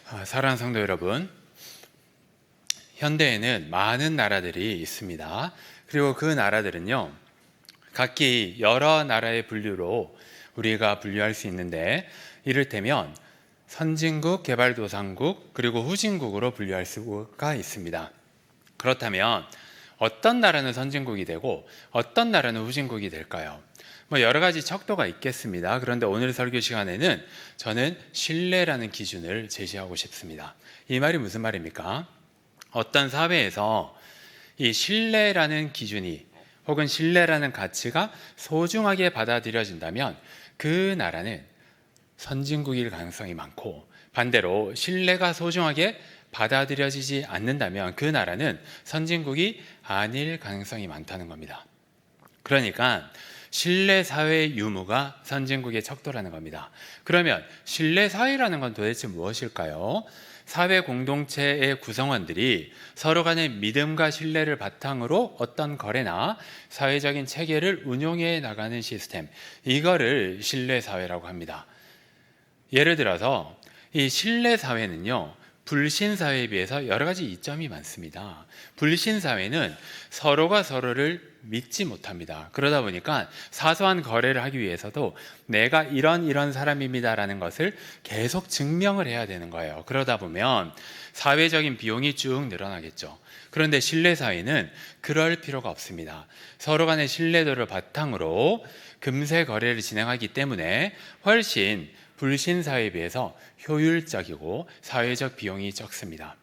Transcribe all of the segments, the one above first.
사랑하는 성도 여러분, 현대에는 많은 나라들이 있습니다. 그리고 그 나라들은요, 각기 여러 나라의 분류로 우리가 분류할 수 있는데, 이를테면 선진국, 개발도상국, 그리고 후진국으로 분류할 수가 있습니다. 그렇다면 어떤 나라는 선진국이 되고 어떤 나라는 후진국이 될까요? 여러 가지 척도가 있겠습니다. 그런데 오늘 설교 시간에는 저는 신뢰라는 기준을 제시하고 싶습니다. 이 말이 무슨 말입니까? 어떤 사회에서 이 신뢰라는 기준이 혹은 신뢰라는 가치가 소중하게 받아들여진다면 그 나라는 선진국일 가능성이 많고, 반대로 신뢰가 소중하게 받아들여지지 않는다면 그 나라는 선진국이 아닐 가능성이 많다는 겁니다. 그러니까 신뢰사회의 유무가 선진국의 척도라는 겁니다. 그러면 신뢰사회라는 건 도대체 무엇일까요? 사회 공동체의 구성원들이 서로 간의 믿음과 신뢰를 바탕으로 어떤 거래나 사회적인 체계를 운용해 나가는 시스템, 이거를 신뢰사회라고 합니다. 예를 들어서 이 신뢰사회는요, 불신사회에 비해서 여러 가지 이점이 많습니다. 불신사회는 서로가 서로를 믿지 못합니다. 그러다 보니까 사소한 거래를 하기 위해서도 내가 이런 사람입니다라는 것을 계속 증명을 해야 되는 거예요. 그러다 보면 사회적인 비용이 쭉 늘어나겠죠. 그런데 신뢰사회는 그럴 필요가 없습니다. 서로 간의 신뢰도를 바탕으로 금세 거래를 진행하기 때문에 훨씬 불신사회에 비해서 효율적이고 사회적 비용이 적습니다.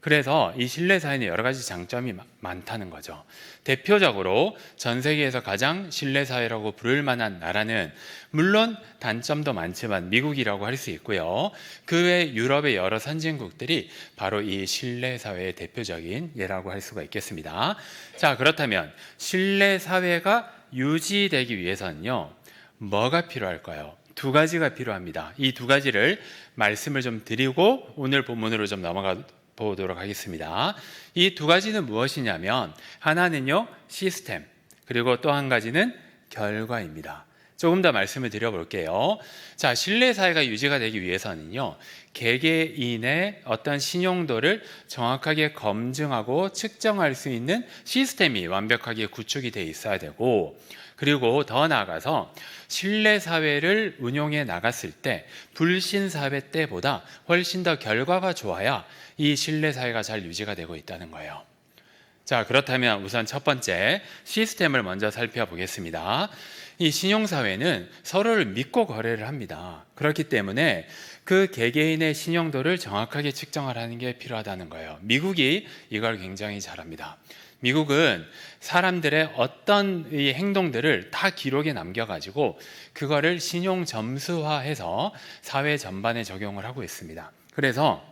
그래서 이 신뢰사회는 여러 가지 장점이 많다는 거죠. 대표적으로 전 세계에서 가장 신뢰사회라고 부를 만한 나라는 물론 단점도 많지만 미국이라고 할 수 있고요. 그 외 유럽의 여러 선진국들이 바로 이 신뢰사회의 대표적인 예라고 할 수가 있겠습니다. 자, 그렇다면 신뢰사회가 유지되기 위해서는요, 뭐가 필요할까요? 두 가지가 필요합니다. 이 두 가지를 말씀을 좀 드리고 오늘 본문으로 좀 넘어가 보도록 하겠습니다. 이 두 가지는 무엇이냐면, 하나는요, 시스템, 그리고 또 한 가지는 결과입니다. 조금 더 말씀을 드려볼게요. 자, 신뢰사회가 유지가 되기 위해서는요, 개개인의 어떤 신용도를 정확하게 검증하고 측정할 수 있는 시스템이 완벽하게 구축이 돼 있어야 되고, 그리고 더 나아가서 신뢰사회를 운용해 나갔을 때 불신사회 때보다 훨씬 더 결과가 좋아야 이 신뢰사회가 잘 유지가 되고 있다는 거예요. 자, 그렇다면 우선 첫 번째 시스템을 먼저 살펴보겠습니다. 이 신용사회는 서로를 믿고 거래를 합니다. 그렇기 때문에 그 개개인의 신용도를 정확하게 측정하라는 게 필요하다는 거예요. 미국이 이걸 굉장히 잘합니다. 미국은 사람들의 어떤 이 행동들을 다 기록에 남겨가지고 그거를 신용 점수화해서 사회 전반에 적용을 하고 있습니다. 그래서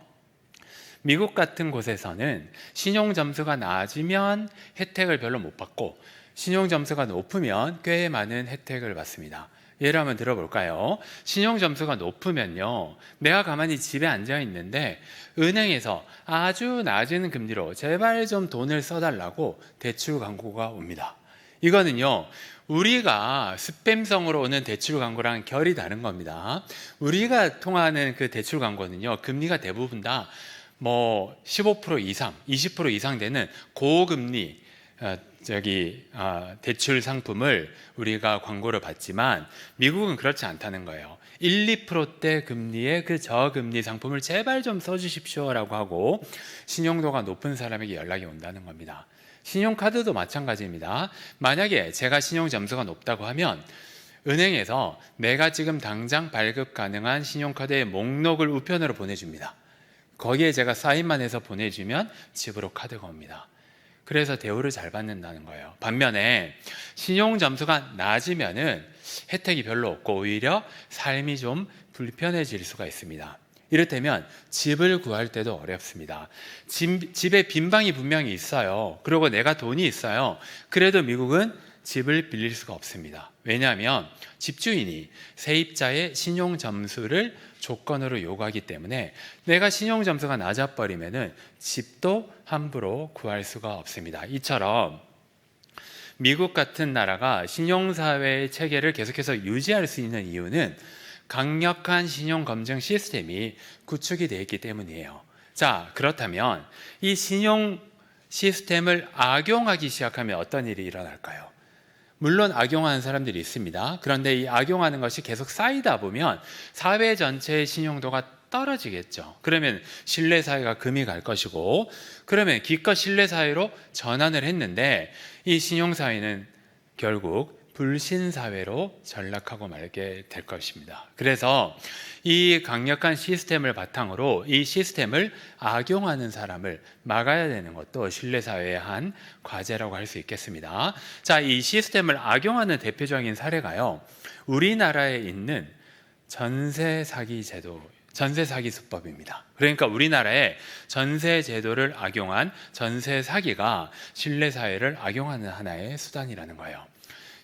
미국 같은 곳에서는 신용 점수가 낮으면 혜택을 별로 못 받고 신용 점수가 높으면 꽤 많은 혜택을 받습니다. 예를 한번 들어볼까요? 신용 점수가 높으면요, 내가 가만히 집에 앉아 있는데 은행에서 아주 낮은 금리로 제발 좀 돈을 써달라고 대출 광고가 옵니다. 이거는요, 우리가 스팸성으로 오는 대출 광고랑 결이 다른 겁니다. 우리가 통하는 그 대출 광고는요, 금리가 대부분 다 15% 이상, 20% 이상 되는 고금리 대출 상품을 우리가 광고를 받지만 미국은 그렇지 않다는 거예요. 1, 2%대 금리의 그 저금리 상품을 제발 좀 써주십시오라고 하고 신용도가 높은 사람에게 연락이 온다는 겁니다. 신용카드도 마찬가지입니다. 만약에 제가 신용 점수가 높다고 하면 은행에서 내가 지금 당장 발급 가능한 신용카드의 목록을 우편으로 보내줍니다. 거기에 제가 사인만 해서 보내주면 집으로 카드가 옵니다. 그래서 대우를 잘 받는다는 거예요. 반면에 신용 점수가 낮으면은 혜택이 별로 없고 오히려 삶이 좀 불편해질 수가 있습니다. 이를테면 집을 구할 때도 어렵습니다. 집에 빈 방이 분명히 있어요. 그리고 내가 돈이 있어요. 그래도 미국은 집을 빌릴 수가 없습니다. 왜냐하면 집주인이 세입자의 신용 점수를 조건으로 요구하기 때문에 내가 신용 점수가 낮아버리면은 집도 함부로 구할 수가 없습니다. 이처럼 미국 같은 나라가 신용사회의 체계를 계속해서 유지할 수 있는 이유는 강력한 신용 검증 시스템이 구축이 되어 있기 때문이에요. 자, 그렇다면 이 신용 시스템을 악용하기 시작하면 어떤 일이 일어날까요? 물론 악용하는 사람들이 있습니다. 그런데 이 악용하는 것이 계속 쌓이다 보면 사회 전체의 신용도가 떨어지겠죠. 그러면 신뢰사회가 금이 갈 것이고, 그러면 기껏 신뢰사회로 전환을 했는데 이 신용사회는 결국 불신사회로 전락하고 말게 될 것입니다. 그래서 이 강력한 시스템을 바탕으로 이 시스템을 악용하는 사람을 막아야 되는 것도 신뢰사회의 한 과제라고 할 수 있겠습니다. 자, 이 시스템을 악용하는 대표적인 사례가요, 우리나라에 있는 전세 사기 제도, 전세 사기 수법입니다. 그러니까 우리나라의 전세 제도를 악용한 전세 사기가 신뢰사회를 악용하는 하나의 수단이라는 거예요.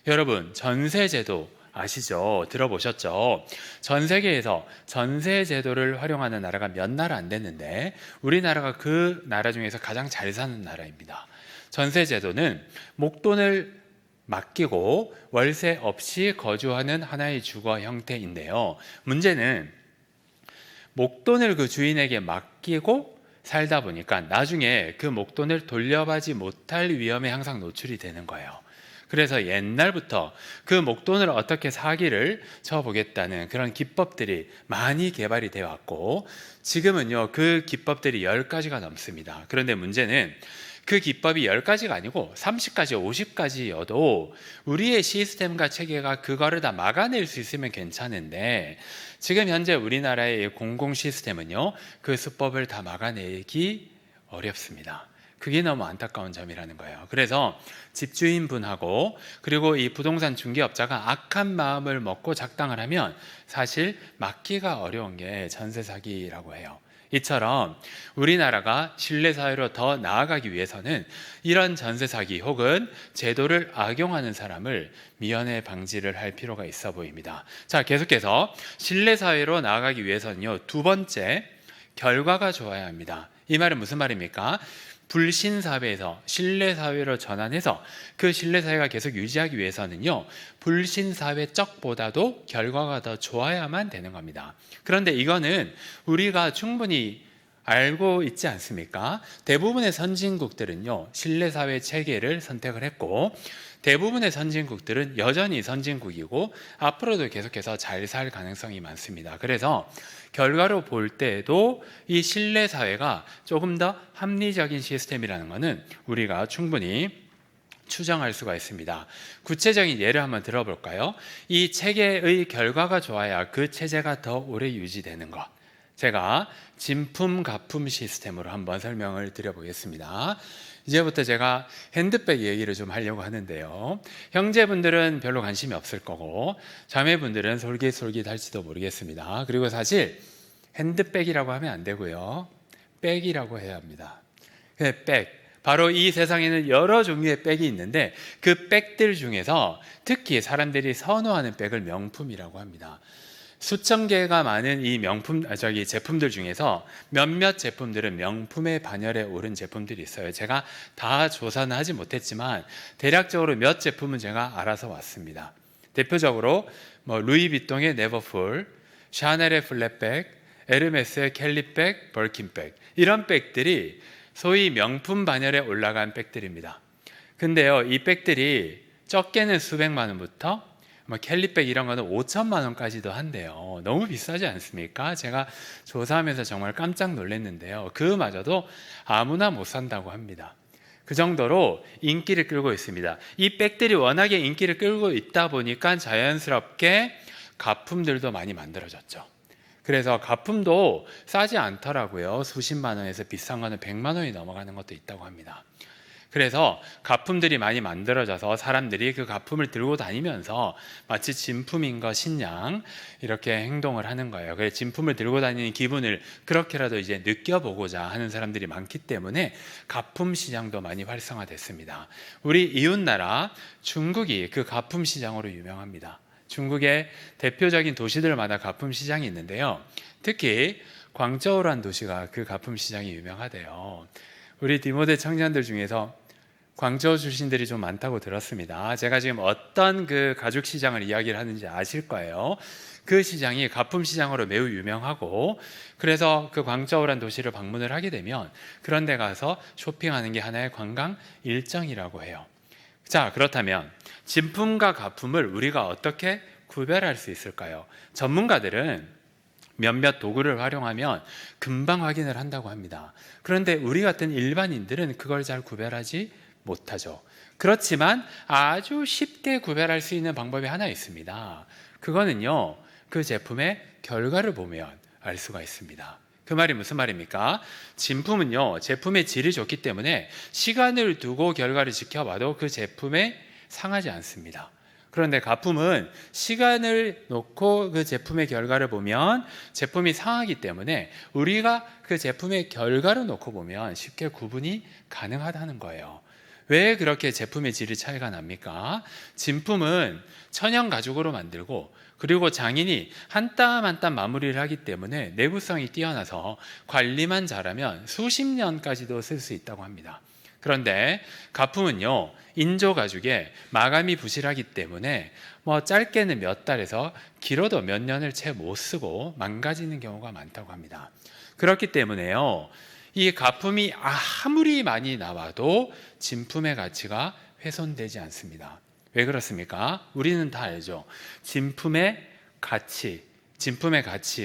여러분, 전세 제도 아시죠? 들어보셨죠? 전 세계에서 전세 제도를 활용하는 나라가 몇 나라 안 됐는데 우리나라가 그 나라 중에서 가장 잘 사는 나라입니다. 전세 제도는 목돈을 맡기고 월세 없이 거주하는 하나의 주거 형태인데요. 문제는 목돈을 그 주인에게 맡기고 살다 보니까 나중에 그 목돈을 돌려받지 못할 위험에 항상 노출이 되는 거예요. 그래서 옛날부터 그 목돈을 어떻게 사기를 쳐보겠다는 그런 기법들이 많이 개발이 되어 왔고, 지금은요 그 기법들이 10가지가 넘습니다. 그런데 문제는 그 기법이 10가지가 아니고 30가지, 50가지여도 우리의 시스템과 체계가 그거를 다 막아낼 수 있으면 괜찮은데, 지금 현재 우리나라의 공공 시스템은요 그 수법을 다 막아내기 어렵습니다. 그게 너무 안타까운 점이라는 거예요. 그래서 집주인분하고 그리고 이 부동산 중개업자가 악한 마음을 먹고 작당을 하면 사실 막기가 어려운 게 전세 사기라고 해요. 이처럼 우리나라가 신뢰사회로 더 나아가기 위해서는 이런 전세 사기 혹은 제도를 악용하는 사람을 미연에 방지를 할 필요가 있어 보입니다. 자, 계속해서 신뢰사회로 나아가기 위해서는요, 두 번째, 결과가 좋아야 합니다. 이 말은 무슨 말입니까? 불신사회에서 신뢰사회로 전환해서 그 신뢰사회가 계속 유지하기 위해서는요, 불신사회적보다도 결과가 더 좋아야만 되는 겁니다. 그런데 이거는 우리가 충분히 알고 있지 않습니까? 대부분의 선진국들은요 신뢰사회 체계를 선택을 했고, 대부분의 선진국들은 여전히 선진국이고 앞으로도 계속해서 잘 살 가능성이 많습니다. 그래서 결과로 볼 때도 이 신뢰사회가 조금 더 합리적인 시스템이라는 것은 우리가 충분히 추정할 수가 있습니다. 구체적인 예를 한번 들어볼까요? 이 체계의 결과가 좋아야 그 체제가 더 오래 유지되는 것, 제가 진품 가품 시스템으로 한번 설명을 드려보겠습니다. 이제부터 제가 핸드백 얘기를 좀 하려고 하는데요, 형제분들은 별로 관심이 없을 거고 자매분들은 솔깃솔깃할지도 모르겠습니다. 그리고 사실 핸드백이라고 하면 안 되고요, 백이라고 해야 합니다. 백, 바로 이 세상에는 여러 종류의 백이 있는데 그 백들 중에서 특히 사람들이 선호하는 백을 명품이라고 합니다. 수천 개가 많은 이 제품들 중에서 몇몇 제품들은 명품의 반열에 오른 제품들이 있어요. 제가 다 조사는 하지 못했지만 대략적으로 몇 제품은 제가 알아서 왔습니다. 대표적으로 루이비통의 네버풀, 샤넬의 플랫백, 에르메스의 캘리백, 벌킨백, 이런 백들이 소위 명품 반열에 올라간 백들입니다. 근데요, 이 백들이 적게는 수백만 원부터 캘리백 이런 거는 5천만 원까지도 한대요. 너무 비싸지 않습니까? 제가 조사하면서 정말 깜짝 놀랐는데요, 그마저도 아무나 못 산다고 합니다. 그 정도로 인기를 끌고 있습니다. 이 백들이 워낙에 인기를 끌고 있다 보니까 자연스럽게 가품들도 많이 만들어졌죠. 그래서 가품도 싸지 않더라고요. 수십만 원에서 비싼 거는 100만 원이 넘어가는 것도 있다고 합니다. 그래서 가품들이 많이 만들어져서 사람들이 그 가품을 들고 다니면서 마치 진품인 것 신양 이렇게 행동을 하는 거예요. 그래서 진품을 들고 다니는 기분을 그렇게라도 이제 느껴보고자 하는 사람들이 많기 때문에 가품 시장도 많이 활성화됐습니다. 우리 이웃나라 중국이 그 가품 시장으로 유명합니다. 중국의 대표적인 도시들마다 가품 시장이 있는데요, 특히 광저우라는 도시가 그 가품 시장이 유명하대요. 우리 디모데 청년들 중에서 광저우 출신들이 좀 많다고 들었습니다. 제가 지금 어떤 그 가죽 시장을 이야기를 하는지 아실 거예요. 그 시장이 가품 시장으로 매우 유명하고, 그래서 그 광저우란 도시를 방문을 하게 되면 그런 데 가서 쇼핑하는 게 하나의 관광 일정이라고 해요. 자, 그렇다면 진품과 가품을 우리가 어떻게 구별할 수 있을까요? 전문가들은 몇몇 도구를 활용하면 금방 확인을 한다고 합니다. 그런데 우리 같은 일반인들은 그걸 잘 구별하지 못하죠. 그렇지만 아주 쉽게 구별할 수 있는 방법이 하나 있습니다. 그거는요, 그 제품의 결과를 보면 알 수가 있습니다. 그 말이 무슨 말입니까? 진품은요, 제품의 질이 좋기 때문에 시간을 두고 결과를 지켜봐도 그 제품에 상하지 않습니다. 그런데 가품은 시간을 놓고 그 제품의 결과를 보면 제품이 상하기 때문에 우리가 그 제품의 결과를 놓고 보면 쉽게 구분이 가능하다는 거예요. 왜 그렇게 제품의 질이 차이가 납니까? 진품은 천연 가죽으로 만들고, 그리고 장인이 한 땀 한 땀 마무리를 하기 때문에 내구성이 뛰어나서 관리만 잘하면 수십 년까지도 쓸 수 있다고 합니다. 그런데 가품은요, 인조 가죽에 마감이 부실하기 때문에 짧게는 몇 달에서 길어도 몇 년을 채 못 쓰고 망가지는 경우가 많다고 합니다. 그렇기 때문에요, 이 가품이 아무리 많이 나와도 진품의 가치가 훼손되지 않습니다. 왜 그렇습니까? 우리는 다 알죠. 진품의 가치,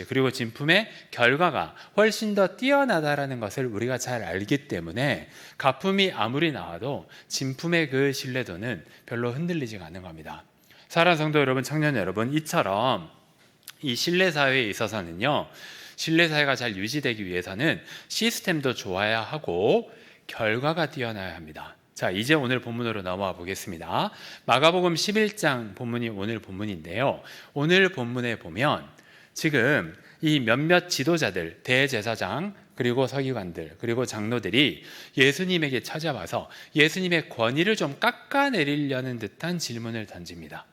그리고 진품의 결과가 훨씬 더 뛰어나다라는 것을 우리가 잘 알기 때문에 가품이 아무리 나와도 진품의 그 신뢰도는 별로 흔들리지가 않는 겁니다. 사랑하는 성도 여러분, 청년 여러분, 이처럼 이 신뢰사회에 있어서는요, 신뢰사회가 잘 유지되기 위해서는 시스템도 좋아야 하고 결과가 뛰어나야 합니다. 자, 이제 오늘 본문으로 넘어가 보겠습니다. 마가복음 11장 본문이 오늘 본문인데요, 오늘 본문에 보면 지금 이 몇몇 지도자들, 대제사장, 그리고 서기관들, 그리고 장로들이 예수님에게 찾아와서 예수님의 권위를 좀 깎아내리려는 듯한 질문을 던집니다.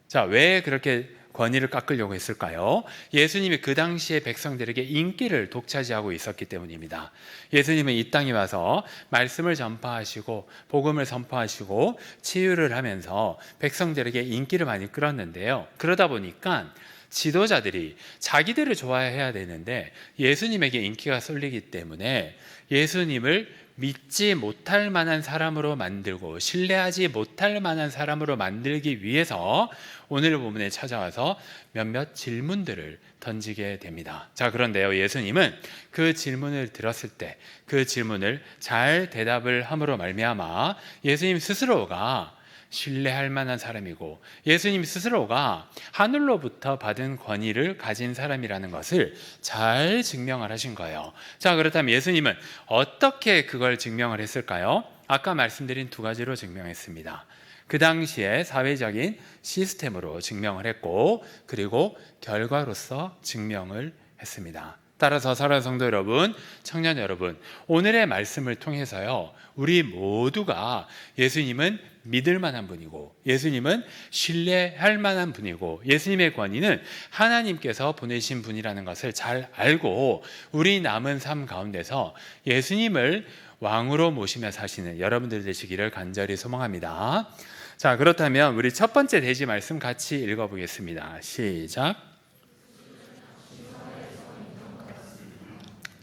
자, 왜 그렇게 권위를 깎으려고 했을까요? 예수님이 그 당시에 백성들에게 인기를 독차지하고 있었기 때문입니다. 예수님은 이 땅에 와서 말씀을 전파하시고 복음을 선포하시고 치유를 하면서 백성들에게 인기를 많이 끌었는데요, 그러다 보니까 지도자들이 자기들을 좋아해야 되는데 예수님에게 인기가 쏠리기 때문에 예수님을 믿지 못할 만한 사람으로 만들고 신뢰하지 못할 만한 사람으로 만들기 위해서 오늘 본문에 찾아와서 몇몇 질문들을 던지게 됩니다. 자, 그런데요, 예수님은 그 질문을 들었을 때 그 질문을 잘 대답을 함으로 말미암아 예수님 스스로가 신뢰할 만한 사람이고 예수님 스스로가 하늘로부터 받은 권위를 가진 사람이라는 것을 잘 증명을 하신 거예요. 자, 그렇다면 예수님은 어떻게 그걸 증명을 했을까요? 아까 말씀드린 두 가지로 증명했습니다. 그 당시에 사회적인 시스템으로 증명을 했고, 그리고 결과로서 증명을 했습니다. 따라서 사랑하는 성도 여러분, 청년 여러분, 오늘의 말씀을 통해서요, 우리 모두가 예수님은 믿을 만한 분이고 예수님은 신뢰할 만한 분이고 예수님의 권위는 하나님께서 보내신 분이라는 것을 잘 알고 우리 남은 삶 가운데서 예수님을 왕으로 모시며 사시는 여러분들 되시기를 간절히 소망합니다. 자, 그렇다면 우리 첫 번째 대지 말씀 같이 읽어보겠습니다. 시작.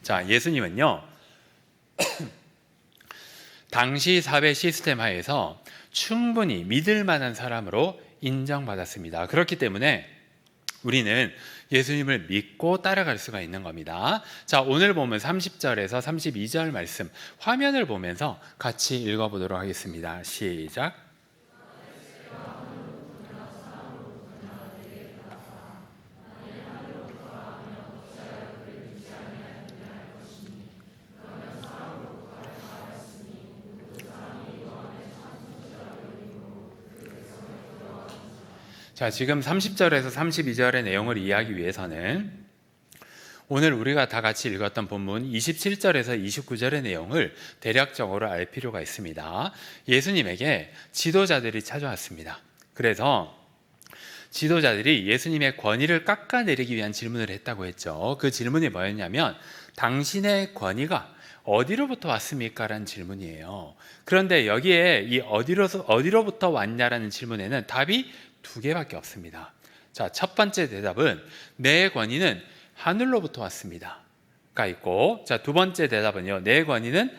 자, 예수님은요, 당시 사회 시스템 하에서 충분히 믿을 만한 사람으로 인정받았습니다. 그렇기 때문에 우리는 예수님을 믿고 따라갈 수가 있는 겁니다. 자, 오늘 보면 30절에서 32절 말씀 화면을 보면서 같이 읽어보도록 하겠습니다. 시작. 자, 지금 30절에서 32절의 내용을 이해하기 위해서는 오늘 우리가 다 같이 읽었던 본문 27절에서 29절의 내용을 대략적으로 알 필요가 있습니다. 예수님에게 지도자들이 찾아왔습니다. 그래서 지도자들이 예수님의 권위를 깎아내리기 위한 질문을 했다고 했죠. 그 질문이 뭐였냐면 당신의 권위가 어디로부터 왔습니까? 라는 질문이에요. 그런데 여기에 이 어디로부터 왔냐라는 질문에는 답이 두 개밖에 없습니다. 자, 첫 번째 대답은 내 권위는 하늘로부터 왔습니다 가 있고, 자, 두 번째 대답은요, 내 권위는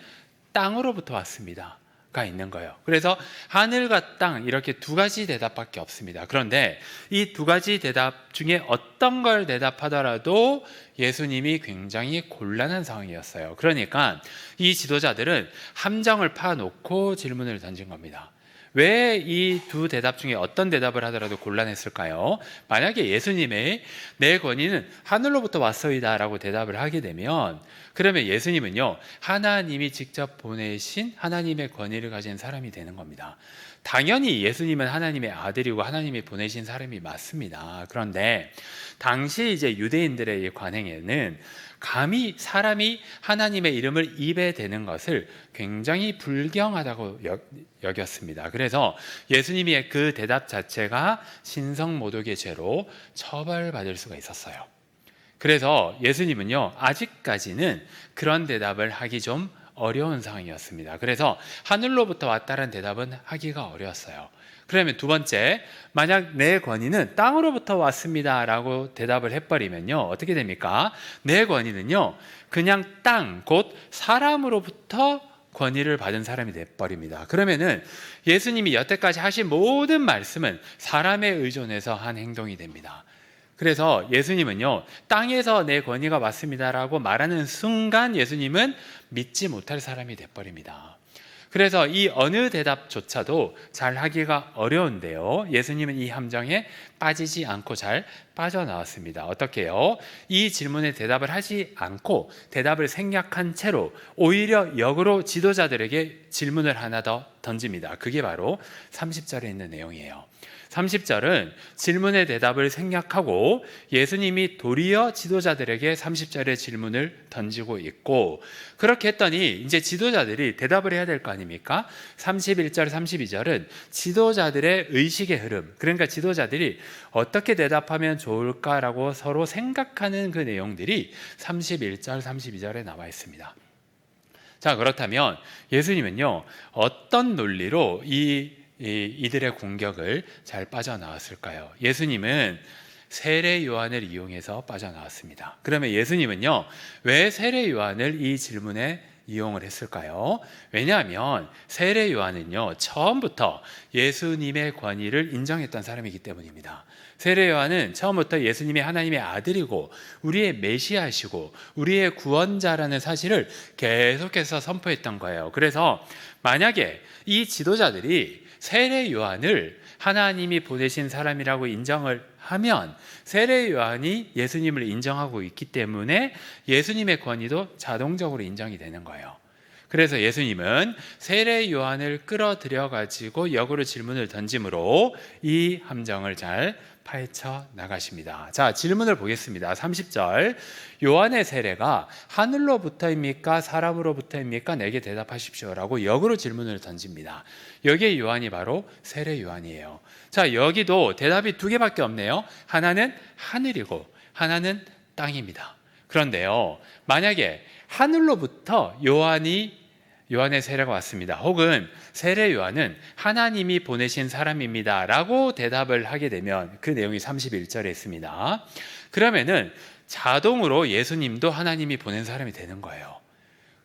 땅으로부터 왔습니다 가 있는 거예요. 그래서 하늘과 땅, 이렇게 두 가지 대답밖에 없습니다. 그런데 이 두 가지 대답 중에 어떤 걸 대답하더라도 예수님이 굉장히 곤란한 상황이었어요. 그러니까 이 지도자들은 함정을 파놓고 질문을 던진 겁니다. 왜 이 두 대답 중에 어떤 대답을 하더라도 곤란했을까요? 만약에 예수님의 내 권위는 하늘로부터 왔소이다 라고 대답을 하게 되면, 그러면 예수님은요, 하나님이 직접 보내신 하나님의 권위를 가진 사람이 되는 겁니다. 당연히 예수님은 하나님의 아들이고 하나님이 보내신 사람이 맞습니다. 그런데 당시 이제 유대인들의 이 관행에는 감히 사람이 하나님의 이름을 입에 대는 것을 굉장히 불경하다고 여겼습니다. 그래서 예수님의 그 대답 자체가 신성모독의 죄로 처벌받을 수가 있었어요. 그래서 예수님은요, 아직까지는 그런 대답을 하기 좀 어려운 상황이었습니다. 그래서 하늘로부터 왔다는 대답은 하기가 어려웠어요. 그러면 두 번째, 만약 내 권위는 땅으로부터 왔습니다 라고 대답을 해버리면요, 어떻게 됩니까? 내 권위는요, 그냥 땅, 곧 사람으로부터 권위를 받은 사람이 돼버립니다. 그러면은 예수님이 여태까지 하신 모든 말씀은 사람에 의존해서 한 행동이 됩니다. 그래서 예수님은요, 땅에서 내 권위가 왔습니다라고 말하는 순간 예수님은 믿지 못할 사람이 돼버립니다. 그래서 이 어느 대답조차도 잘 하기가 어려운데요, 예수님은 이 함정에 빠지지 않고 잘 빠져나왔습니다. 어떻게요? 이 질문에 대답을 하지 않고 대답을 생략한 채로 오히려 역으로 지도자들에게 질문을 하나 더 던집니다. 그게 바로 30절에 있는 내용이에요. 30절은 질문의 대답을 생략하고 예수님이 도리어 지도자들에게 30절의 질문을 던지고 있고, 그렇게 했더니 이제 지도자들이 대답을 해야 될 거 아닙니까? 31절, 32절은 지도자들의 의식의 흐름, 그러니까 지도자들이 어떻게 대답하면 좋을까라고 서로 생각하는 그 내용들이 31절, 32절에 나와 있습니다. 자, 그렇다면 예수님은요, 어떤 논리로 이들의 공격을 잘 빠져나왔을까요? 예수님은 세례 요한을 이용해서 빠져나왔습니다. 그러면 예수님은요, 왜 세례 요한을 이 질문에 이용을 했을까요? 왜냐하면 세례 요한은요, 처음부터 예수님의 권위를 인정했던 사람이기 때문입니다. 세례 요한은 처음부터 예수님이 하나님의 아들이고 우리의 메시아시고 우리의 구원자라는 사실을 계속해서 선포했던 거예요. 그래서 만약에 이 지도자들이 세례 요한을 하나님이 보내신 사람이라고 인정을 하면 세례 요한이 예수님을 인정하고 있기 때문에 예수님의 권위도 자동적으로 인정이 되는 거예요. 그래서 예수님은 세례 요한을 끌어들여 가지고 역으로 질문을 던짐으로 이 함정을 잘 파헤쳐 나가십니다. 자, 질문을 보겠습니다. 30절, 요한의 세례가 하늘로부터입니까? 사람으로부터입니까? 내게 대답하십시오 라고 역으로 질문을 던집니다. 여기에 요한이 바로 세례 요한이에요. 자, 여기도 대답이 두 개밖에 없네요. 하나는 하늘이고 하나는 땅입니다. 그런데요, 만약에 하늘로부터 요한의 세례가 왔습니다, 혹은 세례 요한은 하나님이 보내신 사람입니다 라고 대답을 하게 되면, 그 내용이 31절에 있습니다. 그러면은 자동으로 예수님도 하나님이 보낸 사람이 되는 거예요.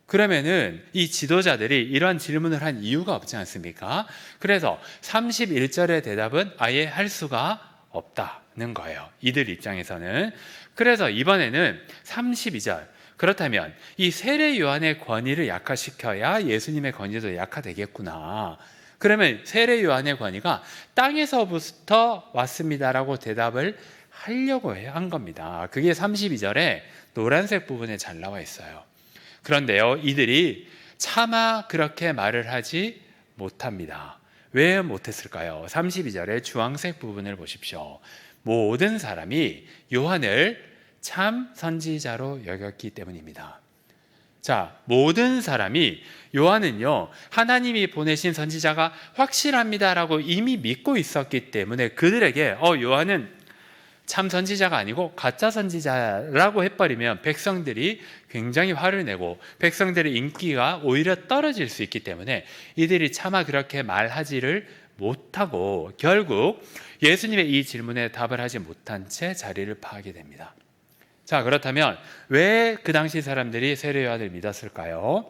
그러면은 이 지도자들이 이런 질문을 한 이유가 없지 않습니까? 그래서 31절의 대답은 아예 할 수가 없다는 거예요, 이들 입장에서는. 그래서 이번에는 32절, 그렇다면 이 세례 요한의 권위를 약화시켜야 예수님의 권위도 약화되겠구나. 그러면 세례 요한의 권위가 땅에서부터 왔습니다라고 대답을 하려고 한 겁니다. 그게 32절에 노란색 부분에 잘 나와 있어요. 그런데요, 이들이 차마 그렇게 말을 하지 못합니다. 왜 못했을까요? 32절의 주황색 부분을 보십시오. 모든 사람이 요한을 참 선지자로 여겼기 때문입니다. 자, 모든 사람이 요한은요, 하나님이 보내신 선지자가 확실합니다라고 이미 믿고 있었기 때문에 그들에게 요한은 참 선지자가 아니고 가짜 선지자라고 해버리면 백성들이 굉장히 화를 내고 백성들의 인기가 오히려 떨어질 수 있기 때문에 이들이 차마 그렇게 말하지를 못하고 결국 예수님의 이 질문에 답을 하지 못한 채 자리를 파하게 됩니다. 자, 그렇다면 왜 그 당시 사람들이 세례 요한을 믿었을까요?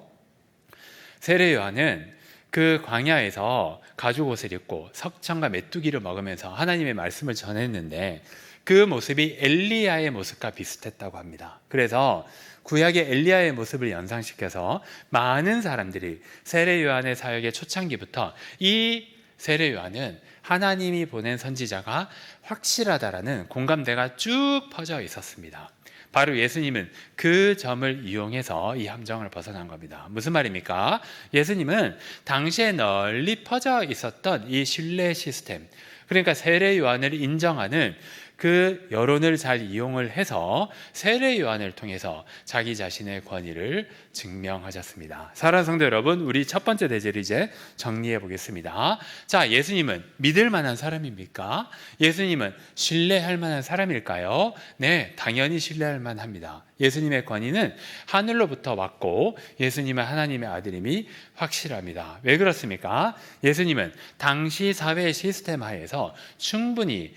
세례 요한은 그 광야에서 가죽옷을 입고 석청과 메뚜기를 먹으면서 하나님의 말씀을 전했는데 그 모습이 엘리야의 모습과 비슷했다고 합니다. 그래서 구약의 엘리야의 모습을 연상시켜서 많은 사람들이 세례 요한의 사역의 초창기부터 이 세례 요한은 하나님이 보낸 선지자가 확실하다라는 공감대가 쭉 퍼져 있었습니다. 바로 예수님은 그 점을 이용해서 이 함정을 벗어난 겁니다. 무슨 말입니까? 예수님은 당시에 널리 퍼져 있었던 이 신뢰 시스템, 그러니까 세례 요한을 인정하는 그 여론을 잘 이용을 해서 세례 요한을 통해서 자기 자신의 권위를 증명하셨습니다. 사랑하는 성도 여러분, 우리 첫 번째 대제를 이제 정리해 보겠습니다. 자, 예수님은 믿을 만한 사람입니까? 예수님은 신뢰할 만한 사람일까요? 네, 당연히 신뢰할 만합니다. 예수님의 권위는 하늘로부터 왔고 예수님은 하나님의 아들임이 확실합니다. 왜 그렇습니까? 예수님은 당시 사회 시스템 하에서 충분히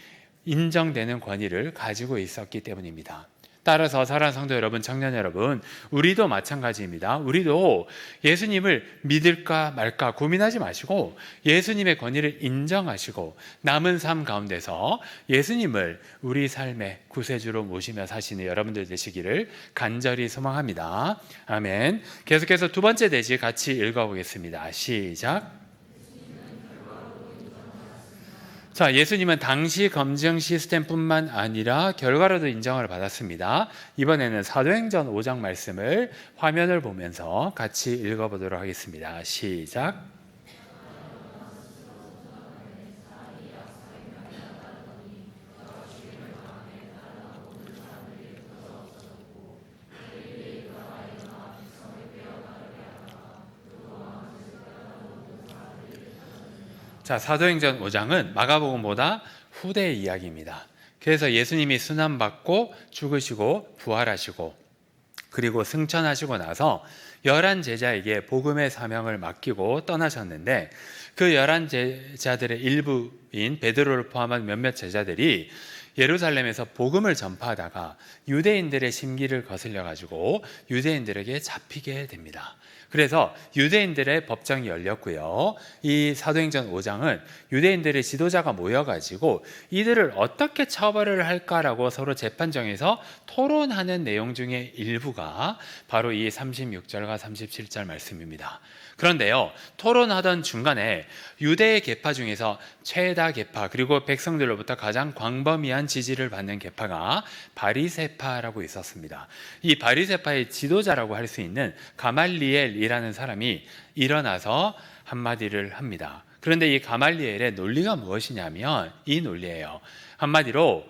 인정되는 권위를 가지고 있었기 때문입니다. 따라서 사랑하는 성도 여러분, 청년 여러분, 우리도 마찬가지입니다. 우리도 예수님을 믿을까 말까 고민하지 마시고 예수님의 권위를 인정하시고 남은 삶 가운데서 예수님을 우리 삶의 구세주로 모시며 사시는 여러분들 되시기를 간절히 소망합니다. 아멘. 계속해서 두 번째 대지 같이 읽어보겠습니다. 시작. 자, 예수님은 당시 검증 시스템뿐만 아니라 결과로도 인정을 받았습니다. 이번에는 사도행전 5장 말씀을 화면을 보면서 같이 읽어보도록 하겠습니다. 시작. 자, 사도행전 5장은 마가복음보다 후대의 이야기입니다. 그래서 예수님이 순환받고 죽으시고 부활하시고 그리고 승천하시고 나서 11 제자에게 복음의 사명을 맡기고 떠나셨는데 그 11 제자들의 일부인 베드로를 포함한 몇몇 제자들이 예루살렘에서 복음을 전파하다가 유대인들의 심기를 거슬려 가지고 유대인들에게 잡히게 됩니다. 그래서 유대인들의 법정이 열렸고요. 이 사도행전 5장은 유대인들의 지도자가 모여가지고 이들을 어떻게 처벌을 할까라고 서로 재판정에서 토론하는 내용 중에 일부가 바로 이 36절과 37절 말씀입니다. 그런데요, 토론하던 중간에 유대의 계파 중에서 최다 계파 그리고 백성들로부터 가장 광범위한 지지를 받는 계파가 바리새파라고 있었습니다. 이 바리새파의 지도자라고 할 수 있는 가말리엘이라는 사람이 일어나서 한마디를 합니다. 그런데 이 가말리엘의 논리가 무엇이냐면 이 논리예요. 한마디로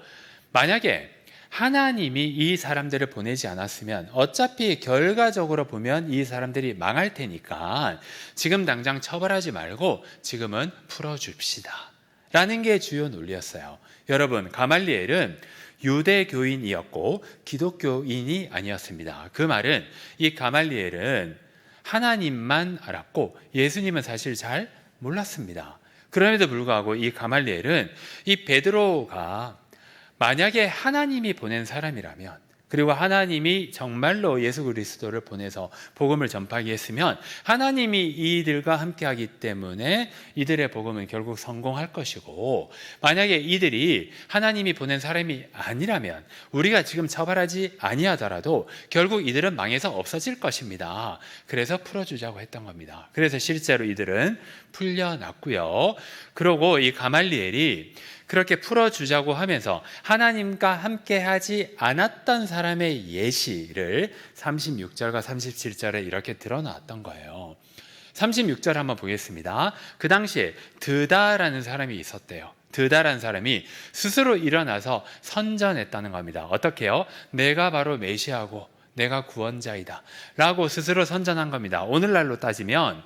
만약에 하나님이 이 사람들을 보내지 않았으면 어차피 결과적으로 보면 이 사람들이 망할 테니까 지금 당장 처벌하지 말고 지금은 풀어줍시다 라는 게 주요 논리였어요. 여러분, 가말리엘은 유대교인이었고 기독교인이 아니었습니다. 그 말은 이 가말리엘은 하나님만 알았고 예수님은 사실 잘 몰랐습니다. 그럼에도 불구하고 이 가말리엘은 이 베드로가 만약에 하나님이 보낸 사람이라면 그리고 하나님이 정말로 예수 그리스도를 보내서 복음을 전파하게 했으면 하나님이 이들과 함께하기 때문에 이들의 복음은 결국 성공할 것이고 만약에 이들이 하나님이 보낸 사람이 아니라면 우리가 지금 처벌하지 아니하더라도 결국 이들은 망해서 없어질 것입니다. 그래서 풀어주자고 했던 겁니다. 그래서 실제로 이들은 풀려났고요. 그리고 이 가말리엘이 그렇게 풀어주자고 하면서 하나님과 함께하지 않았던 사람의 예시를 36절과 37절에 이렇게 드러났던 거예요. 36절 한번 보겠습니다. 그 당시에 드다라는 사람이 있었대요. 드다라는 사람이 스스로 일어나서 선전했다는 겁니다. 어떻게요? 내가 바로 메시아고 내가 구원자이다 라고 스스로 선전한 겁니다. 오늘날로 따지면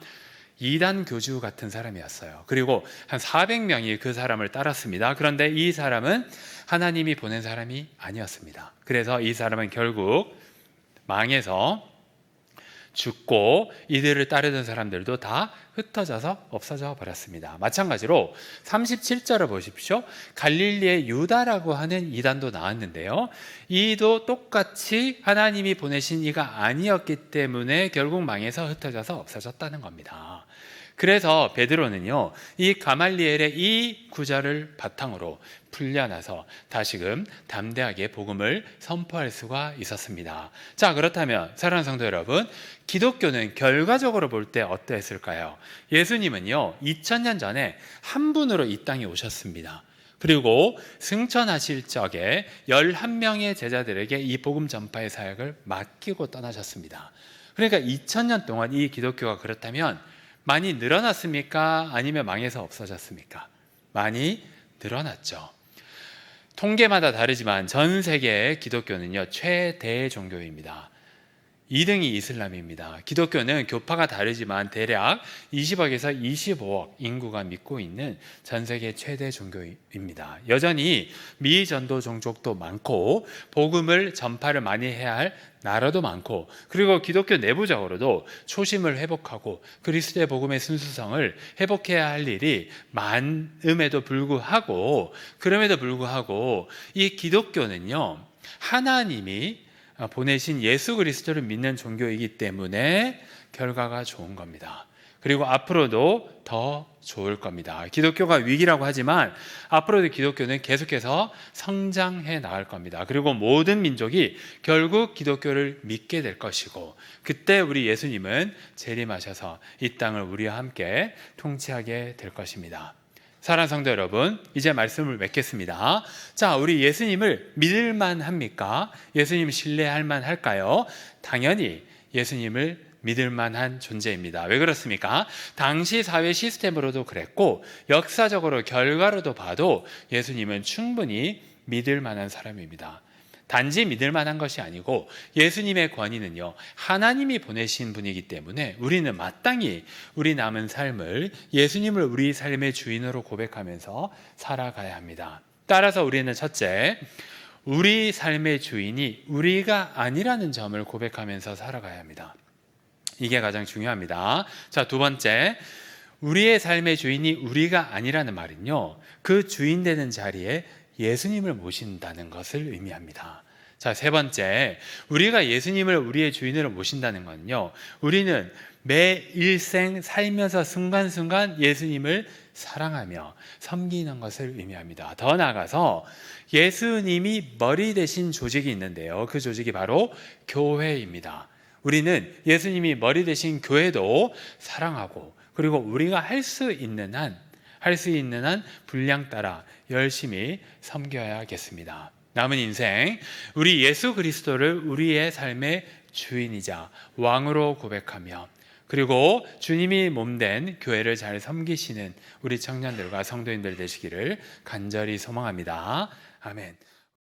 이단 교주 같은 사람이었어요. 그리고 한 400명이 그 사람을 따랐습니다. 그런데 이 사람은 하나님이 보낸 사람이 아니었습니다. 그래서 이 사람은 결국 망해서 죽고 이들을 따르던 사람들도 다 흩어져서 없어져 버렸습니다. 마찬가지로 37절을 보십시오. 갈릴리의 유다라고 하는 이단도 나왔는데요. 이도 똑같이 하나님이 보내신 이가 아니었기 때문에 결국 망해서 흩어져서 없어졌다는 겁니다. 그래서 베드로는요, 이 가말리엘의 이 구절을 바탕으로 풀려나서 다시금 담대하게 복음을 선포할 수가 있었습니다. 자, 그렇다면 사랑하는 성도 여러분, 기독교는 결과적으로 볼 때 어떠했을까요? 예수님은요, 2000년 전에 한 분으로 이 땅에 오셨습니다. 그리고 승천하실 적에 11명의 제자들에게 이 복음 전파의 사역을 맡기고 떠나셨습니다. 그러니까 2000년 동안 이 기독교가 그렇다면 많이 늘어났습니까? 아니면 망해서 없어졌습니까? 많이 늘어났죠. 통계마다 다르지만 전 세계의 기독교는요, 최대 종교입니다. 2등이 이슬람입니다. 기독교는 교파가 다르지만 대략 20억에서 25억 인구가 믿고 있는 전 세계 최대 종교입니다. 여전히 미전도 종족도 많고 복음을 전파를 많이 해야 할 나라도 많고, 그리고 기독교 내부적으로도 초심을 회복하고 그리스도의 복음의 순수성을 회복해야 할 일이 많음에도 불구하고, 그럼에도 불구하고 이 기독교는요, 하나님이 보내신 예수 그리스도를 믿는 종교이기 때문에 결과가 좋은 겁니다. 그리고 앞으로도 더 좋을 겁니다. 기독교가 위기라고 하지만 앞으로도 기독교는 계속해서 성장해 나갈 겁니다. 그리고 모든 민족이 결국 기독교를 믿게 될 것이고, 그때 우리 예수님은 재림하셔서 이 땅을 우리와 함께 통치하게 될 것입니다. 사랑하는 성도 여러분, 이제 말씀을 맺겠습니다. 자, 우리 예수님을 믿을만 합니까? 예수님 신뢰할 만 할까요? 당연히 예수님을 믿을 만한 존재입니다. 왜 그렇습니까? 당시 사회 시스템으로도 그랬고 역사적으로 결과로도 봐도 예수님은 충분히 믿을 만한 사람입니다. 단지 믿을 만한 것이 아니고 예수님의 권위는요, 하나님이 보내신 분이기 때문에 우리는 마땅히 우리 남은 삶을 예수님을 우리 삶의 주인으로 고백하면서 살아가야 합니다. 따라서 우리는 첫째, 우리 삶의 주인이 우리가 아니라는 점을 고백하면서 살아가야 합니다. 이게 가장 중요합니다. 자, 두 번째, 우리의 삶의 주인이 우리가 아니라는 말은요, 그 주인 되는 자리에 예수님을 모신다는 것을 의미합니다. 자, 세 번째, 우리가 예수님을 우리의 주인으로 모신다는 건요, 우리는 매 일생 살면서 순간순간 예수님을 사랑하며 섬기는 것을 의미합니다. 더 나아가서 예수님이 머리 되신 조직이 있는데요, 그 조직이 바로 교회입니다. 우리는 예수님이 머리 되신 교회도 사랑하고, 그리고 우리가 할 수 있는 한 분량 따라 열심히 섬겨야겠습니다. 남은 인생, 우리 예수 그리스도를 우리의 삶의 주인이자 왕으로 고백하며, 그리고 주님이 몸된 교회를 잘 섬기시는 우리 청년들과 성도인들 되시기를 간절히 소망합니다. 아멘.